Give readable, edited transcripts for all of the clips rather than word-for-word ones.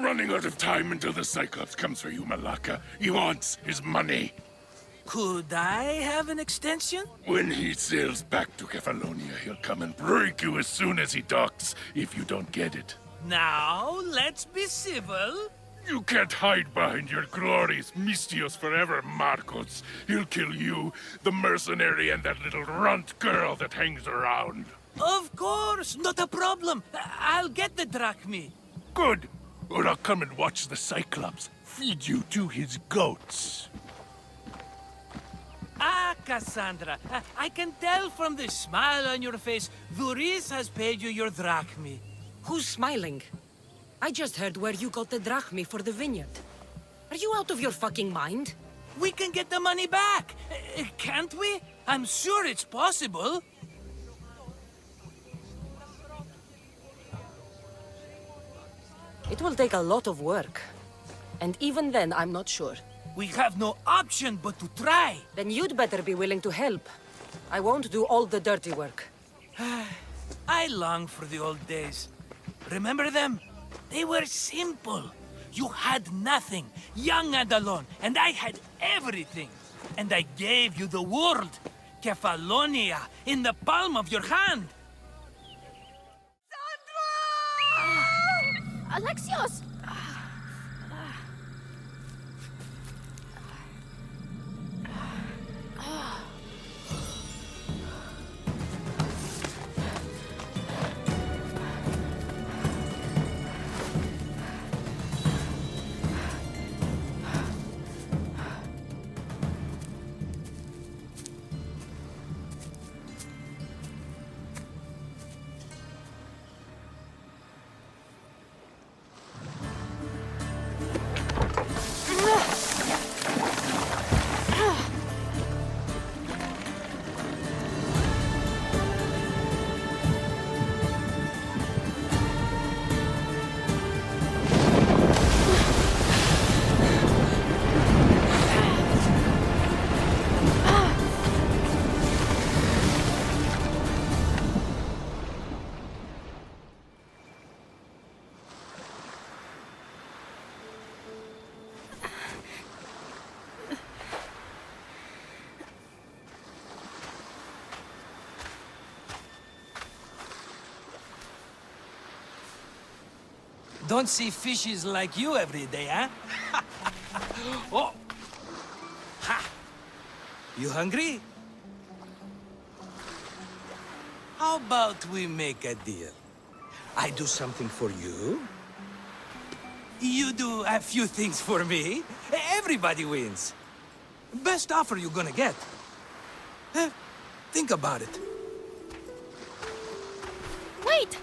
running out of time until the Cyclops comes for you, Malaka. He wants his money. Could I have an extension? When he sails back to Kefalonia, he'll come and break you as soon as he docks, if you don't get it. Now, let's be civil. You can't hide behind your glorious Mistios forever, Marcos. He'll kill you, the mercenary, and that little runt girl that hangs around. Of course, not a problem. I'll get the drachmi. Good. Or I'll come and watch the Cyclops feed you to his goats. Ah, Cassandra, I can tell from the smile on your face, Duris has paid you your drachmi. Who's smiling? I just heard where you got the drachmi for the vineyard. Are you out of your fucking mind? We can get the money back, can't we? I'm sure it's possible. It will take a lot of work. And even then, I'm not sure. We have no option but to try. Then you'd better be willing to help. I won't do all the dirty work. I long for the old days. Remember them? They were simple. You had nothing, young and alone, and I had everything. And I gave you the world, Kefalonia, in the palm of your hand. Alexios! Don't see fishes like you every day, huh? Oh! Ha! You hungry? How about we make a deal? I do something for you. You do a few things for me. Everybody wins. Best offer you're gonna get. Think about it. Wait!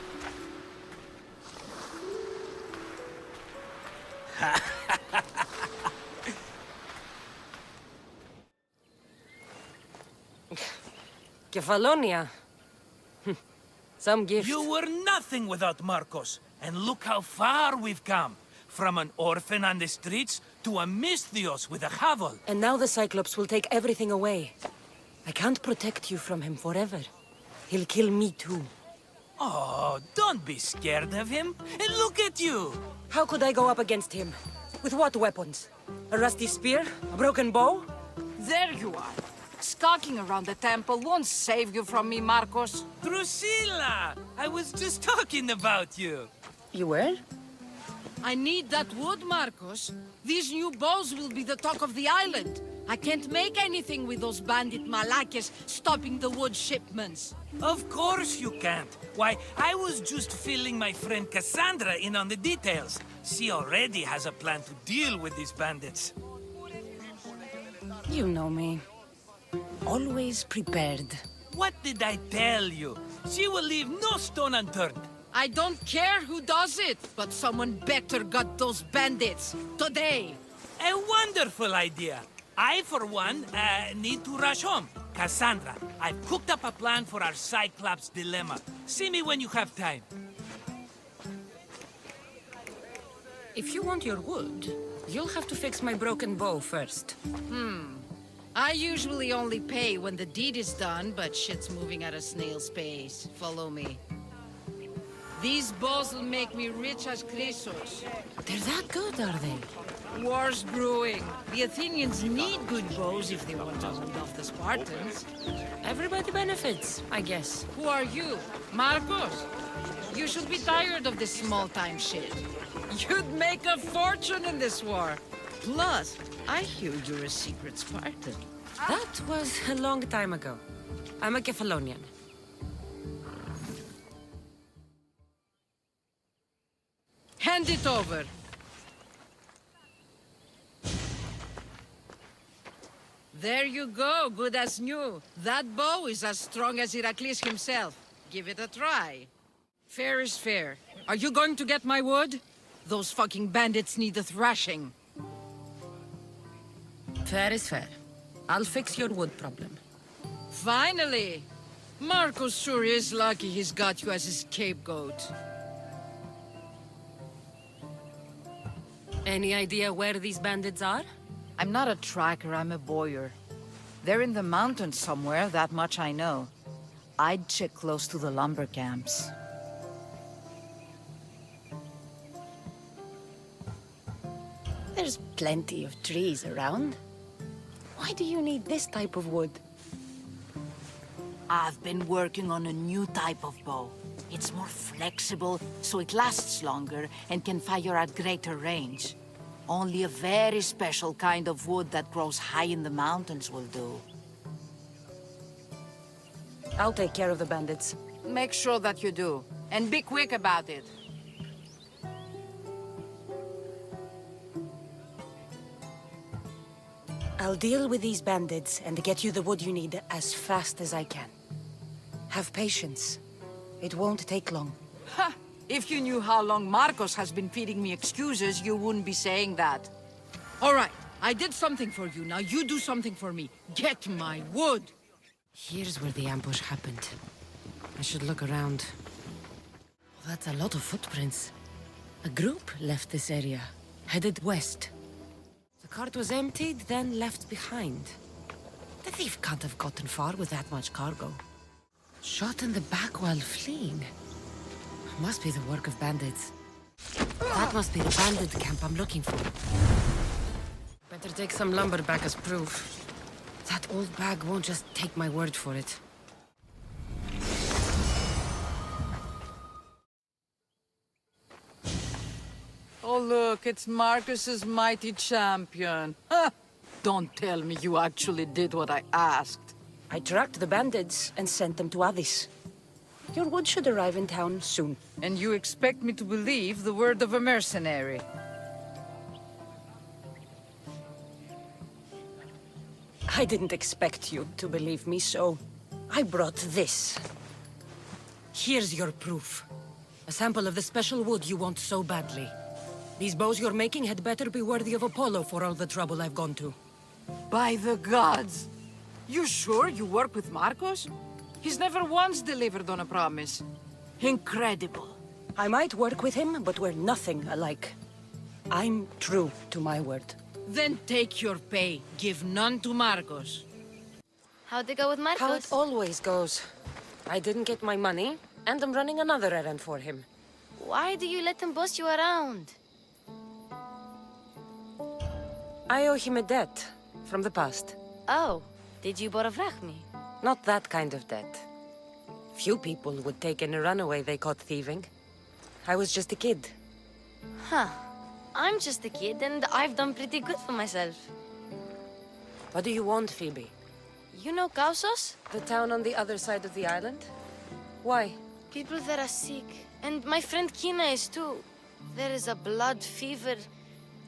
Kefalonia. Some gift. You were nothing without Marcos. And look how far we've come. From an orphan on the streets to a Misthios with a hovel. And now the Cyclops will take everything away. I can't protect you from him forever. He'll kill me too. Oh, don't be scared of him. And look at you. How could I go up against him? With what weapons? A rusty spear? A broken bow? There you are. Skulking around the temple won't save you from me, Marcos. Drusilla! I was just talking about you. You were? I need that wood, Marcos. These new bows will be the talk of the island. I can't make anything with those bandit malakes stopping the wood shipments. Of course you can't. Why, I was just filling my friend Cassandra in on the details. She already has a plan to deal with these bandits. You know me. Always prepared. What did I tell you? She will leave no stone unturned. I don't care who does it, but someone better got those bandits. Today. A wonderful idea. I, for one, need to rush home. Cassandra, I've cooked up a plan for our Cyclops dilemma. See me when you have time. If you want your wood, you'll have to fix my broken bow first. I usually only pay when the deed is done, but shit's moving at a snail's pace. Follow me. These bows will make me rich as Chrysos. They're that good, are they? War's brewing. The Athenians need good bows if they want to hold off the Spartans. Everybody benefits, I guess. Who are you? Marcos? You should be tired of this small-time shit. You'd make a fortune in this war. Plus, I hear you're a secret Spartan. That was a long time ago. I'm a Kephalonian. Hand it over. There you go, good as new. That bow is as strong as Heracles himself. Give it a try. Fair is fair. Are you going to get my wood? Those fucking bandits need a thrashing. Fair is fair. I'll fix your wood problem. Finally! Marcos sure is lucky he's got you as his scapegoat. Any idea where these bandits are? I'm not a tracker, I'm a boyer. They're in the mountains somewhere, that much I know. I'd check close to the lumber camps. There's plenty of trees around. Why do you need this type of wood? I've been working on a new type of bow. It's more flexible, so it lasts longer and can fire at greater range. Only a very special kind of wood that grows high in the mountains will do. I'll take care of the bandits. Make sure that you do, and be quick about it. I'll deal with these bandits and get you the wood you need as fast as I can. Have patience. It won't take long. Ha! If you knew how long Marcos has been feeding me excuses, you wouldn't be saying that. All right, I did something for you. Now you do something for me. Get my wood. Here's where the ambush happened. I should look around. That's a lot of footprints. A group left this area, headed west. The cart was emptied, then left behind. The thief can't have gotten far with that much cargo. Shot in the back while fleeing. Must be the work of bandits. That must be the bandit camp I'm looking for. Better take some lumber back as proof. That old bag won't just take my word for it. Oh look, it's Marcus's mighty champion. Ha! Don't tell me you actually did what I asked. I tracked the bandits and sent them to Addis. Your wood should arrive in town soon. And you expect me to believe the word of a mercenary? I didn't expect you to believe me, so I brought this. Here's your proof. A sample of the special wood you want so badly. These bows you're making had better be worthy of Apollo for all the trouble I've gone to. By the gods! You sure you work with Marcos? He's never once delivered on a promise. Incredible. I might work with him, but we're nothing alike. I'm true to my word. Then take your pay. Give none to Marcos. How'd it go with Marcos? How it always goes. I didn't get my money, and I'm running another errand for him. Why do you let him boss you around? I owe him a debt from the past. Oh, did you borrow me? Not that kind of debt. Few people would take in a runaway they caught thieving. I was just a kid. Huh. I'm just a kid and I've done pretty good for myself. What do you want, Phoebe? You know Kausos? The town on the other side of the island? Why? People there are sick. And my friend Kina is too. There is a blood fever.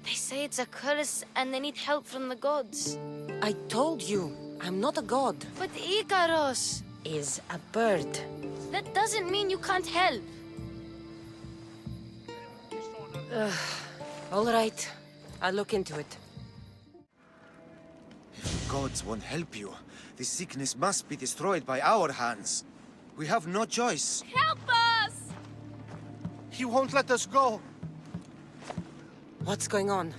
They say it's a curse and they need help from the gods. I told you, I'm not a god. But Ikaros! Is a bird. That doesn't mean you can't help. All right, I'll look into it. If the gods won't help you, this sickness must be destroyed by our hands. We have no choice. Help us! He won't let us go. What's going on?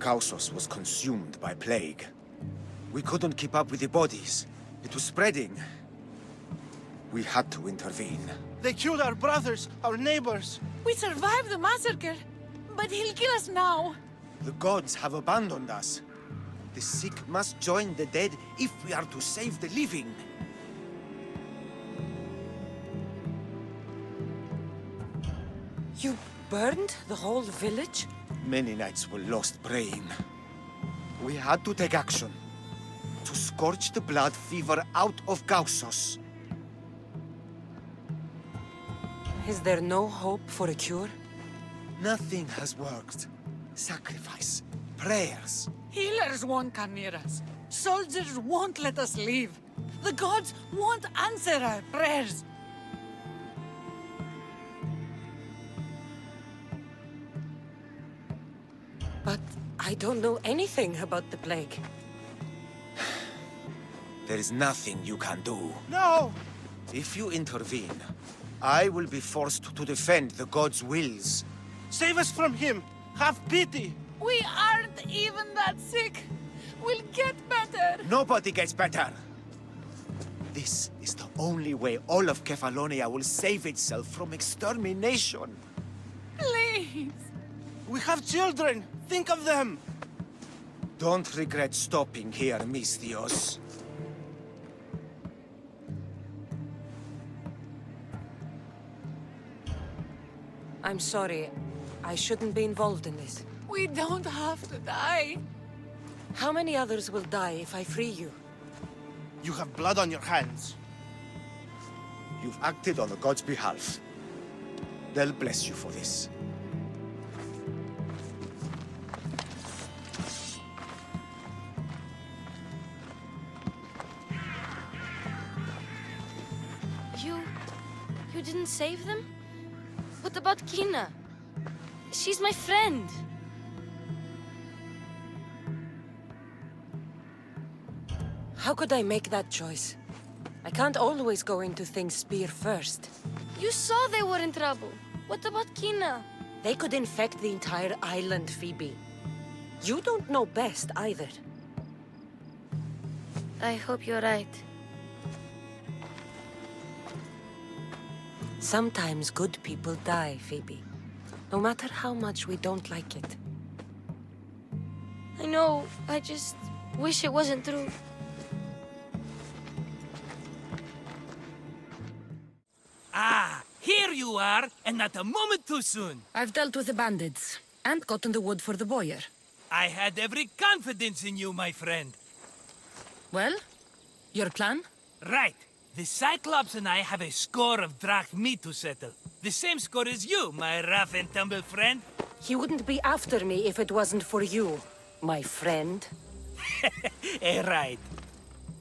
Kausos was consumed by plague. We couldn't keep up with the bodies. It was spreading. We had to intervene. They killed our brothers, our neighbors. We survived the massacre, but he'll kill us now. The gods have abandoned us. The sick must join the dead if we are to save the living. You burned the whole village? Many nights were lost praying. We had to take action. To scorch the blood fever out of Gaussos. Is there no hope for a cure? Nothing has worked. Sacrifice, prayers. Healers won't come near us. Soldiers won't let us leave. The gods won't answer our prayers. But I don't know anything about the plague. There is nothing you can do. No! If you intervene, I will be forced to defend the gods' wills. Save us from him! Have pity! We aren't even that sick. We'll get better. Nobody gets better! This is the only way all of Kefalonia will save itself from extermination. Please. We have children! Think of them! Don't regret stopping here, Misthios. I'm sorry. I shouldn't be involved in this. We don't have to die. How many others will die if I free you? You have blood on your hands. You've acted on the gods' behalf. They'll bless you for this. You didn't save them? What about Kina? She's my friend. How could I make that choice? I can't always go into things spear first. You saw they were in trouble. What about Kina? They could infect the entire island, Phoebe. You don't know best either. I hope you're right. Sometimes good people die, Phoebe. No matter how much we don't like it. I know, I just wish it wasn't true. Ah, here you are, and not a moment too soon. I've dealt with the bandits, and gotten the wood for the boiler. I had every confidence in you, my friend. Well, your plan? Right. The Cyclops and I have a score of drachmi to settle. The same score as you, my rough and tumble friend. He wouldn't be after me if it wasn't for you, my friend. Right.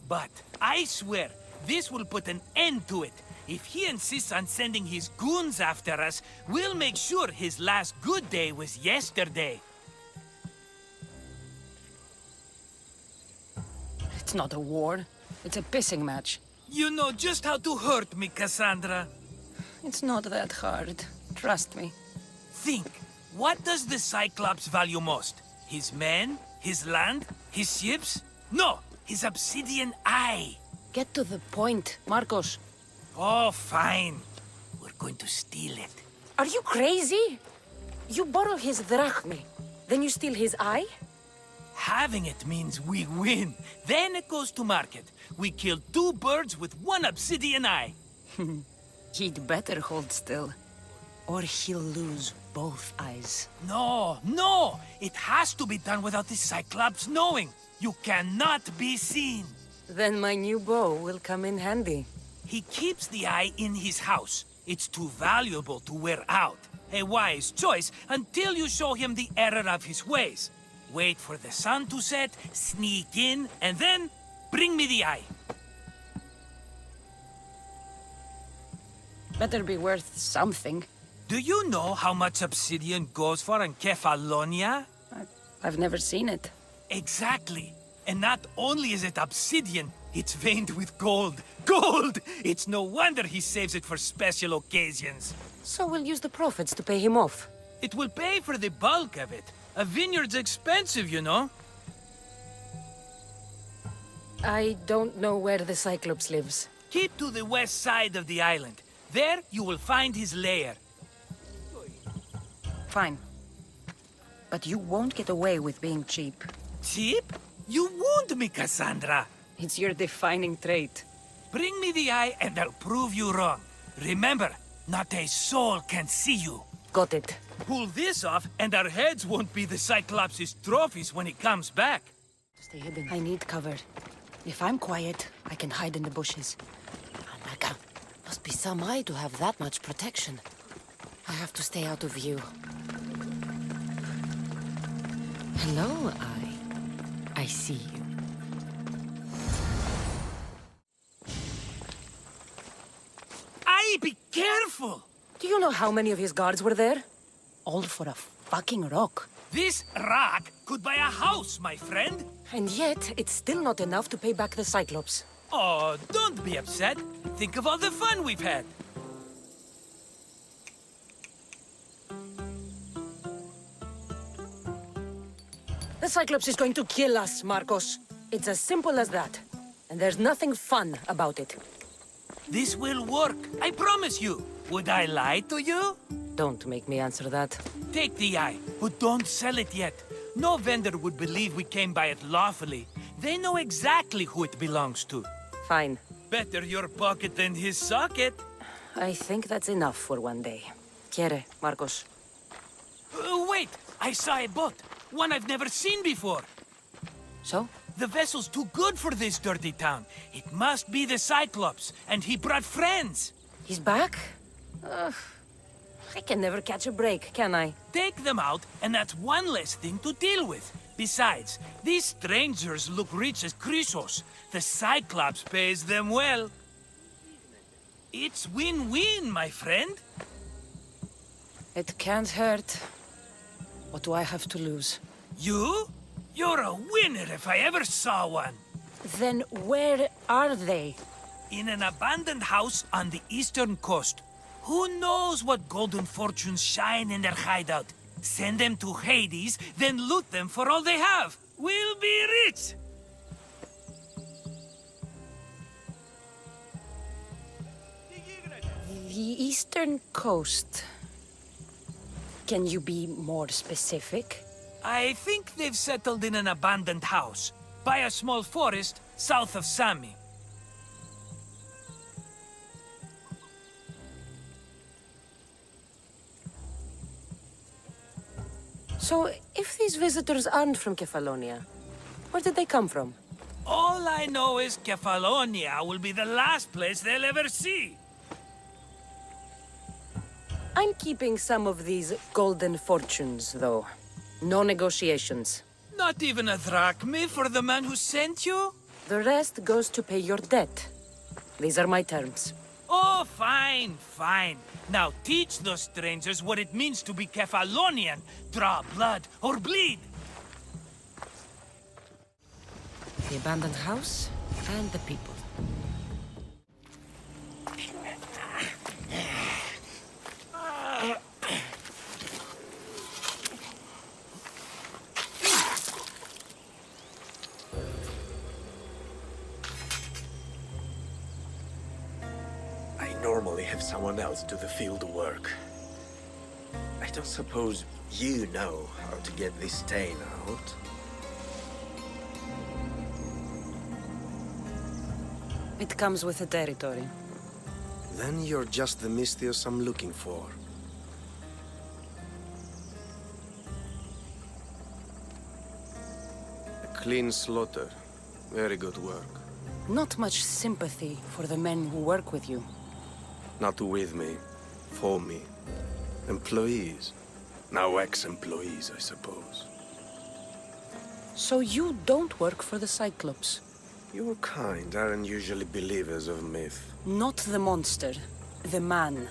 But I swear, this will put an end to it. If he insists on sending his goons after us, we'll make sure his last good day was yesterday. It's not a war. It's a pissing match. You know just how to hurt me, Cassandra. It's not that hard. Trust me. Think, what does the Cyclops value most? His men? His land? His ships? No, his obsidian eye. Get to the point, Marcos. Oh, fine. We're going to steal it. Are you crazy? You borrow his drachmi, then you steal his eye? Having it means we win. Then it goes to market. We kill 2 birds with 1 obsidian eye. He'd better hold still, or he'll lose both eyes. No, no! It has to be done without the Cyclops knowing. You cannot be seen. Then my new bow will come in handy. He keeps the eye in his house. It's too valuable to wear out. A wise choice until you show him the error of his ways. Wait for the sun to set, sneak in, and then bring me the eye. Better be worth something. Do you know how much obsidian goes for in Kefalonia? I've never seen it. Exactly. And not only is it obsidian, it's veined with gold. Gold! It's no wonder he saves it for special occasions. So we'll use the profits to pay him off. It will pay for the bulk of it. A vineyard's expensive, you know. I don't know where the Cyclops lives. Keep to the west side of the island. There you will find his lair. Fine. But you won't get away with being cheap. Cheap? You wound me, Cassandra. It's your defining trait. Bring me the eye and I'll prove you wrong. Remember, not a soul can see you. Got it. Pull this off and our heads won't be the Cyclops' trophies when he comes back. Stay hidden. I need cover. If I'm quiet, I can hide in the bushes. Anaka, must be some eye to have that much protection. I have to stay out of view. Hello, eye. I see you. Aye, be careful! Do you know how many of his guards were there? All for a fucking rock. This rock could buy a house, my friend. And yet, it's still not enough to pay back the Cyclops. Oh, don't be upset. Think of all the fun we've had. The Cyclops is going to kill us, Marcos. It's as simple as that. And there's nothing fun about it. This will work, I promise you. Would I lie to you? Don't make me answer that. Take the eye, but don't sell it yet. No vendor would believe we came by it lawfully. They know exactly who it belongs to. Fine. Better your pocket than his socket. I think that's enough for one day. Quiere, Marcos. Wait! I saw a boat. One I've never seen before. So? The vessel's too good for this dirty town. It must be the Cyclops, and he brought friends. He's back? I can never catch a break, can I? Take them out, and that's one less thing to deal with. Besides, these strangers look rich as Chrysos. The Cyclops pays them well. It's win-win, my friend. It can't hurt. What do I have to lose? You? You're a winner if I ever saw one. Then where are they? In an abandoned house on the eastern coast. Who knows what golden fortunes shine in their hideout? Send them to Hades, then loot them for all they have. We'll be rich! The eastern coast. Can you be more specific? I think they've settled in an abandoned house, by a small forest south of Sami. So, if these visitors aren't from Kefalonia, where did they come from? All I know is Kefalonia will be the last place they'll ever see. I'm keeping some of these golden fortunes, though. No negotiations. Not even a drachme for the man who sent you? The rest goes to pay your debt. These are my terms. Oh, fine, fine. Now teach those strangers what it means to be Kefalonian. Draw blood or bleed. The abandoned house and the people. I normally have someone else do the field work. I don't suppose you know how to get this stain out. It comes with the territory. Then you're just the Mystios I'm looking for. A clean slaughter. Very good work. Not much sympathy for the men who work with you. Not with me. For me. Employees. Now ex-employees, I suppose. So you don't work for the Cyclops? Your kind aren't usually believers of myth. Not the monster. The man.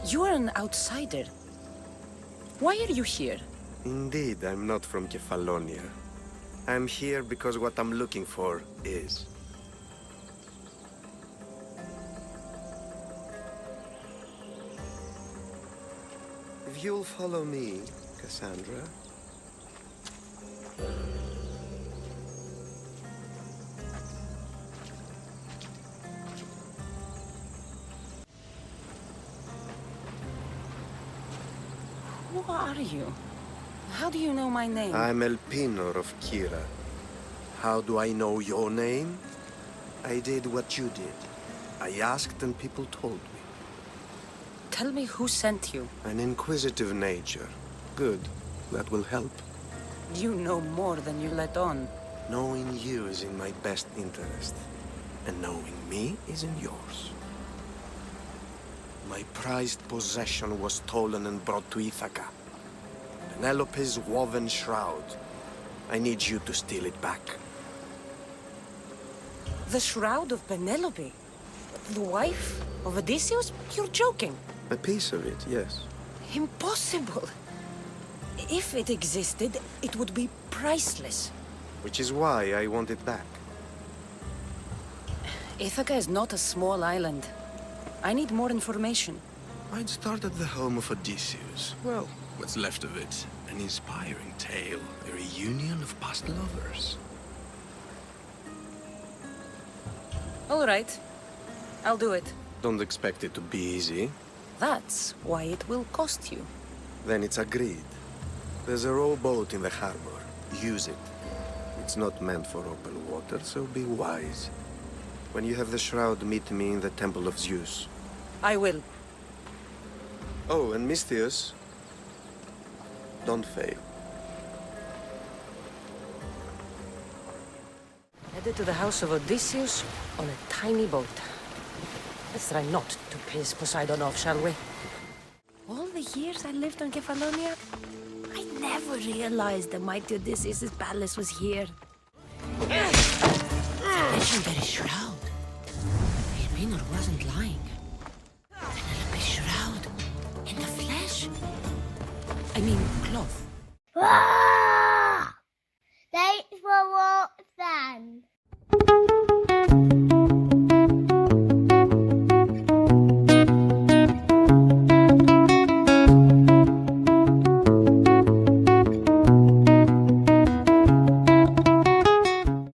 You are an outsider. Why are you here? Indeed, I'm not from Kefalonia. I'm here because what I'm looking for is. If you'll follow me, Cassandra. Who are you? How do you know my name? I'm El Pinor of Kira. How do I know your name? I did what you did. I asked and people told me. Tell me who sent you. An inquisitive nature. Good. That will help. You know more than you let on. Knowing you is in my best interest. And knowing me is in yours. My prized possession was stolen and brought to Ithaca. Penelope's woven shroud. I need you to steal it back. The Shroud of Penelope? The wife of Odysseus? You're joking. A piece of it, yes. Impossible. If it existed, it would be priceless. Which is why I want it back. Ithaca is not a small island. I need more information. I'd start at the home of Odysseus. Well, what's left of it. An inspiring tale. A reunion of past lovers. All right. I'll do it. Don't expect it to be easy. That's why it will cost you. Then it's agreed. There's a rowboat in the harbor. Use it. It's not meant for open water, so be wise. When you have the shroud, meet me in the Temple of Zeus. I will. Oh, and Misthios, don't fail. Headed to the house of Odysseus on a tiny boat. Let's try not to piss Poseidon off, shall we? All the years I lived on Kefalonia, I never realized the mighty Odysseus' palace was here. The legendary shroud. El Pinor wasn't lying. Penelope's shroud. In the flesh. I mean, cloth. Thanks for watching.